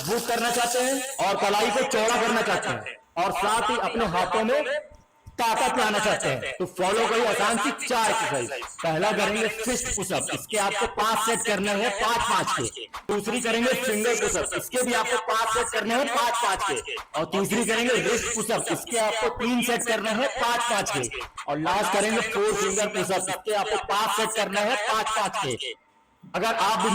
मजबूत करना चाहते हैं और कलाई को चौड़ा करना चाहते हैं और साथ ही अपने हाथों में ताकत लाना चाहते हैं तो फॉलो करिए आसान सी 4 एक्सरसाइज। पहला करेंगे फिस्ट पुशअप, इसके आपको 5 सेट करने हैं 5-5 के। दूसरी करेंगे फिंगर पुशअप, इसके भी आपको 5 सेट करने हैं 5-5 के। और तीसरी करेंगे रिस्ट पुशअप, इसके आपको 3 सेट करने हैं 5-5 के। और लास्ट करेंगे 4 फिंगर पुशअप, इसके आपको 5 सेट करने हैं 5-5 के। अगर आप भी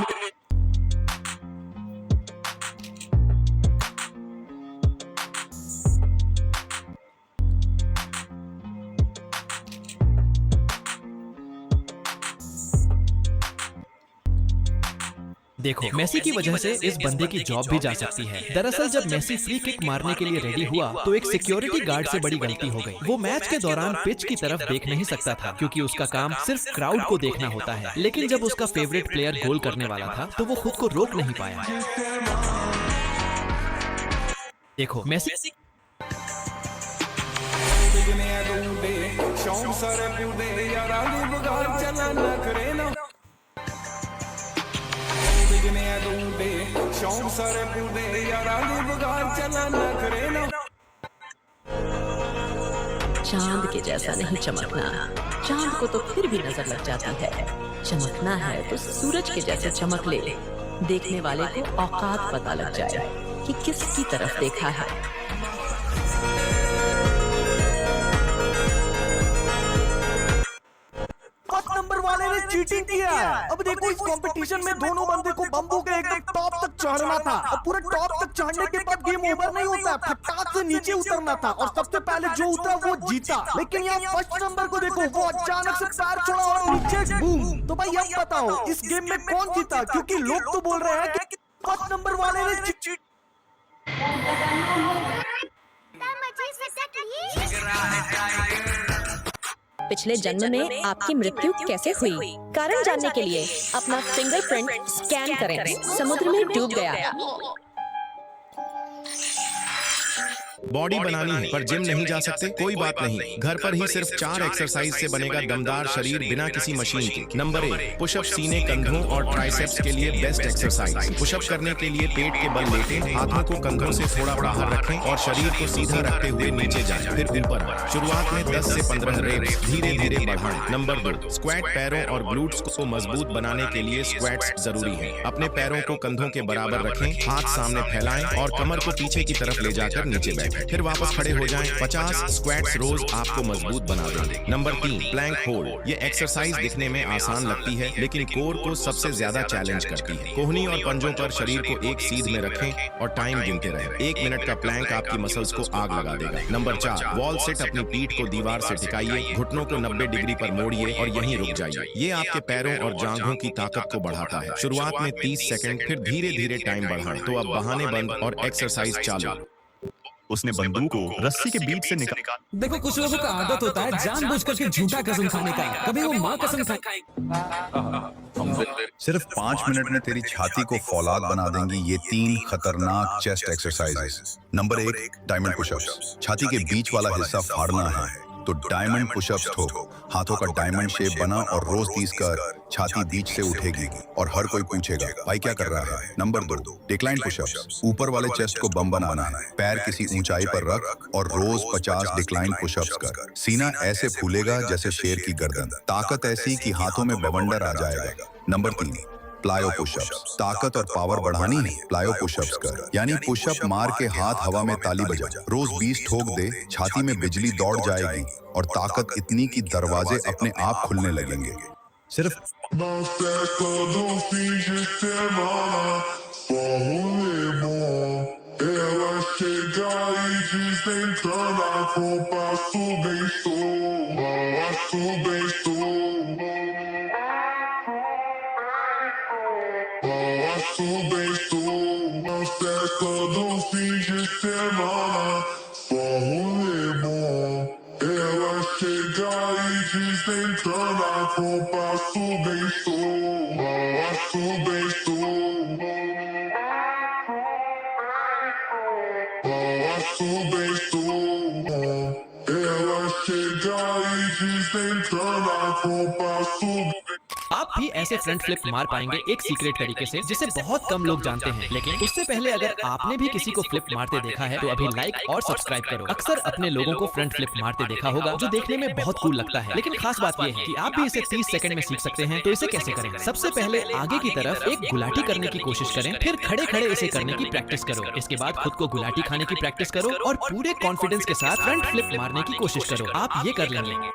देखो, मेसी की वजह से इस बंदे की जॉब भी जा सकती है। दरअसल जब मेसी फ्री किक मारने के लिए रेडी हुआ तो एक सिक्योरिटी गार्ड से बड़ी गलती हो गई। वो मैच के दौरान पिच की तरफ देख नहीं सकता था क्योंकि उसका काम सिर्फ क्राउड को देखना होता है। लेकिन जब उसका फेवरेट प्लेयर गोल करने वाला था तो वो खुद को रोक नहीं पाया। देखो मेसी चांद के जैसा नहीं चमकना, चांद को तो फिर भी नजर लग जाती है। चमकना है तो सूरज के जैसे चमक ले, देखने वाले को औकात पता लग जाए कि किसकी तरफ देखा है। नंबर वाले ने चीटिंग किया है। अब देखो इस कंपटीशन में दोनों बंदे को बम्बू के एकदम टॉप तक चढ़ना था और पूरे टॉप तक चढ़ने के बाद गेम ओवर नहीं होता, फटाक से नीचे उतरना था और सबसे पहले जो उतरा वो जीता। लेकिन यहाँ फर्स्ट नंबर को देखो, वो अचानक से पैर छोड़ा और नीचे बूम। तो भाई अब बताओ इस गेम में कौन जीता? क्योंकि लोग तो बोल रहे हैं कि फर्स्ट नंबर वाले ने चीट। पिछले जन्म में आपकी मृत्यु कैसे हुई, कारण जानने के लिए अपना फिंगरप्रिंट स्कैन करें। समुद्र में डूब गया। बॉडी बनानी है पर जिम नहीं जा सकते? कोई बात नहीं, घर पर ही सिर्फ 4 एक्सरसाइज से बनेगा दमदार शरीर बिना किसी मशीन के। नंबर 1, पुशअप सीने, कंधों और ट्राइसेप्स के लिए बेस्ट एक्सरसाइज। पुशअप करने के लिए पेट के बल लेटें, हाथों को कंधों से थोड़ा बाहर रखें और शरीर को सीधा रखते हुए नीचे जाएं, फिर ऊपर आएं। शुरुआत में 10 से 15 रेप्स धीरे धीरे बढ़ाएं। नंबर 2, स्क्वाट पैरों और ग्लूट्स को मजबूत बनाने के लिए स्क्वाट्स जरूरी है। अपने पैरों को कंधों के बराबर रखें, हाथ सामने फैलाएं और कमर को पीछे की तरफ ले जाकर नीचे बैठें, फिर वापस खड़े हो जाएं। 50 स्क्वाट्स रोज आपको मजबूत बना देंगे। Number 3, plank hold. ये एक्सरसाइज दिखने में आसान लगती है लेकिन कोर को सबसे ज्यादा चैलेंज करती है। कोहनी और पंजों पर शरीर को एक सीध में रखें और टाइम गिनते रहें। 1 मिनट का प्लैंक आपकी मसल्स को आग लगा देगा। Number 4, wall sit. अपनी पीठ को दीवार से टिकाइए, घुटनों को 90 डिग्री पर मोड़िए और यहीं रुक जाइए। ये आपके पैरों और जांघों की ताकत को बढ़ाता है। शुरुआत में 30 सेकंड, फिर धीरे धीरे टाइम बढ़ाएं। तो अब बहाने बंद और एक्सरसाइज चालू। उसने बंदूक को रस्सी के बीच से निकाल। देखो कुछ लोगों का आदत होता है जानबूझकर के झूठा कसम खाने का। कभी वो माँ कसम खाए। सिर्फ 5 मिनट में तेरी छाती को फौलाद बना देंगी ये 3 खतरनाक chest exercises. Number 1, diamond pushups. छाती के बीच वाला हिस्सा फाड़ना है तो डायमंड पुशअप्स ठोको। हाथों का डायमंड शेप बना और रोज 30 कर छाती बीच से उठेगी और हर कोई पूछेगा भाई क्या कर रहा है। Number 2, decline pushups. ऊपर वाले चेस्ट को बम बनाना है। पैर किसी ऊंचाई पर रख और रोज 50 डिक्लाइन पुशअप्स कर। सीना ऐसे फूलेगा जैसे शेर की गर्दन, ताकत ऐसी कि हाथों में बवंडर आ जाएगा। Number 3, plyo pushups. ताकत और पावर बढ़ानी है, प्लायो पुशअप्स कर, यानी पुशअप मार के हाथ हवा में ताली बजा। रोज 20 ठोक दे, छाती में बिजली दौड़ जाएगी और ताकत इतनी कि दरवाजे अपने आप खुलने लगेंगे। सिर्फ आप भी ऐसे फ्रंट फ्लिप मार पाएंगे एक सीक्रेट तरीके से, जिसे बहुत कम लोग जानते हैं। लेकिन उससे पहले अगर आपने भी किसी को फ्लिप मारते देखा है तो अभी लाइक और सब्सक्राइब करो। अक्सर अपने लोगों को फ्रंट फ्लिप मारते देखा होगा, जो देखने में बहुत कूल लगता है, लेकिन खास बात यह है कि आप भी इसे 30 सेकंड में सीख सकते हैं। तो इसे कैसे करें? सबसे पहले आगे की तरफ एक गुलाटी करने की कोशिश करें, फिर खड़े खड़े इसे करने की प्रैक्टिस करो। इसके बाद खुद को गुलाटी खाने की प्रैक्टिस करो और पूरे कॉन्फिडेंस के साथ फ्रंट फ्लिप मारने की कोशिश करो। आप ये कर लेंगे।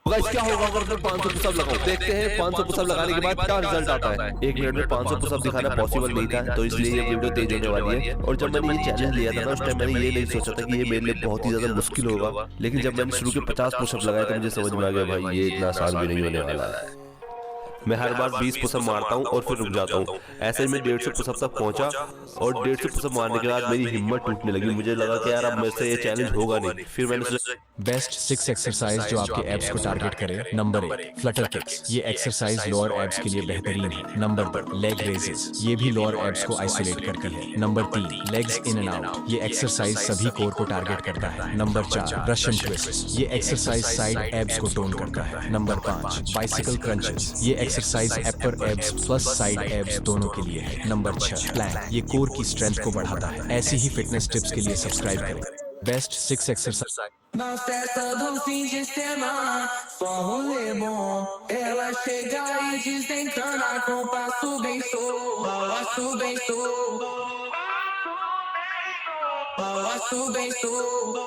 गाइस क्या होगा अगर मैं 500 पुशअप लगाऊं? देखते हैं 500 पुशअप लगाने के बाद क्या रिजल्ट आता है। 1 मिनट में 500 पुशअप दिखाना पॉसिबल नहीं था, तो इसलिए ये वीडियो तेज होने वाली है। और जब मैंने ये चैलेंज लिया था ना, उस टाइम मैंने ये नहीं सोचा था कि ये मेरे लिए बहुत ही ज्यादा मुश्किल होगा। लेकिन जब मैंने शुरू के 50 पुशअप लगाए तो मुझे समझ में आ गया भाई ये इतना आसान भी नहीं होने वाला है। मैं हर बार 20 पुशअप मारता हूँ और फिर रुक जाता हूँ। ऐसे में 150 पुशअप तक पहुंचा और 150 पुशअप मारने के बाद मेरी हिम्मत टूटने लगी। मुझे लगा कि यार अब मेरे से ये चैलेंज होगा नहीं। फिर मैंने बेस्ट 6 एक्सरसाइज जो आपके एब्स को टारगेट करे। नंबर 1 फ्लटर किक्स, ये एक्सरसाइज लोअर एब्स के लिए बेहतरीन है। नंबर 2 लेग रेजेस, ये भी लोअर एब्स को आइसोलेट करती है। Number 3 legs in and out, ये एक्सरसाइज सभी कोर को टारगेट करता है। नंबर 4 रशियन ट्विस्ट, ये एक्सरसाइज साइड एब्स को टोन करता है। नंबर 5 बाइसिकल क्रंचेस, ये एक्सरसाइज अपर एब्स प्लस साइड एब्स दोनों के लिए है। नंबर 6 प्लैंक, ये कोर की स्ट्रेंथ को बढ़ाता है। ऐसी ही फिटनेस टिप्स के लिए सब्सक्राइब करें। Best 6 exercise. Nas festas do fim de semana, só rolê bom. Ela chega e desencana com passo bem solto, passo bem solto, passo bem solto.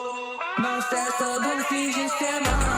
Nas festas do fim de semana.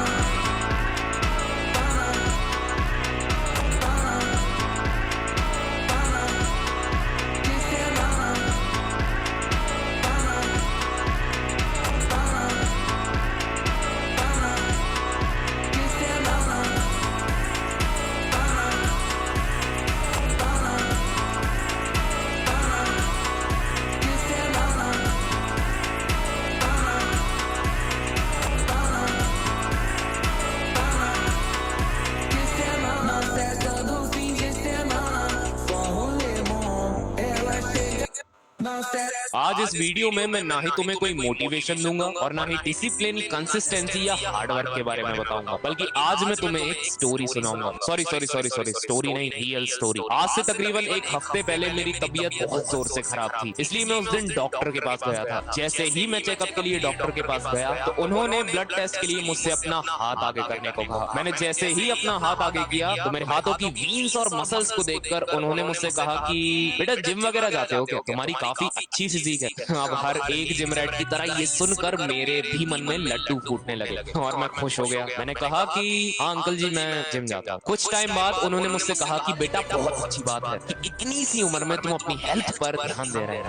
आज इस video में मैं ना ही तुम्हें कोई motivation दूंगा और ना ही डिसिप्लिन, कंसिस्टेंसी या हार्डवर्क के बारे में बताऊंगा, बल्कि आज मैं तुम्हें एक स्टोरी सुनाऊंगा। सॉरी स्टोरी नहीं, रियल स्टोरी। आज से तकरीबन 1 हफ्ते पहले मेरी तबीयत बहुत जोर से खराब थी, इसलिए मैं उस दिन डॉक्टर के पास गया था। जैसे ही मैं चेकअप के लिए डॉक्टर के पास गया तो उन्होंने ब्लड टेस्ट के लिए मुझसे अपना हाथ आगे करने को कहा। मैंने जैसे ही अपना हाथ आगे किया तो मेरे हाथों की वीन्स और मसल्स को देखकर उन्होंने मुझसे कहा कि बेटा जिम वगैरह जाते हो क्या? तुम्हारी काफी अच्छी फिजिक है। अब हर एक जिम रैट की तरह ये सुनकर मेरे भी मन में लड्डू फूटने लगे और मैं खुश हो गया। मैंने कहा कि हाँ अंकल जी मैं जिम जाता हूँ। कुछ टाइम बाद उन्होंने मुझसे कहा कि बेटा बहुत अच्छी बात है कि इतनी सी उम्र में तुम अपनी हेल्थ पर ध्यान दे रहे हैं।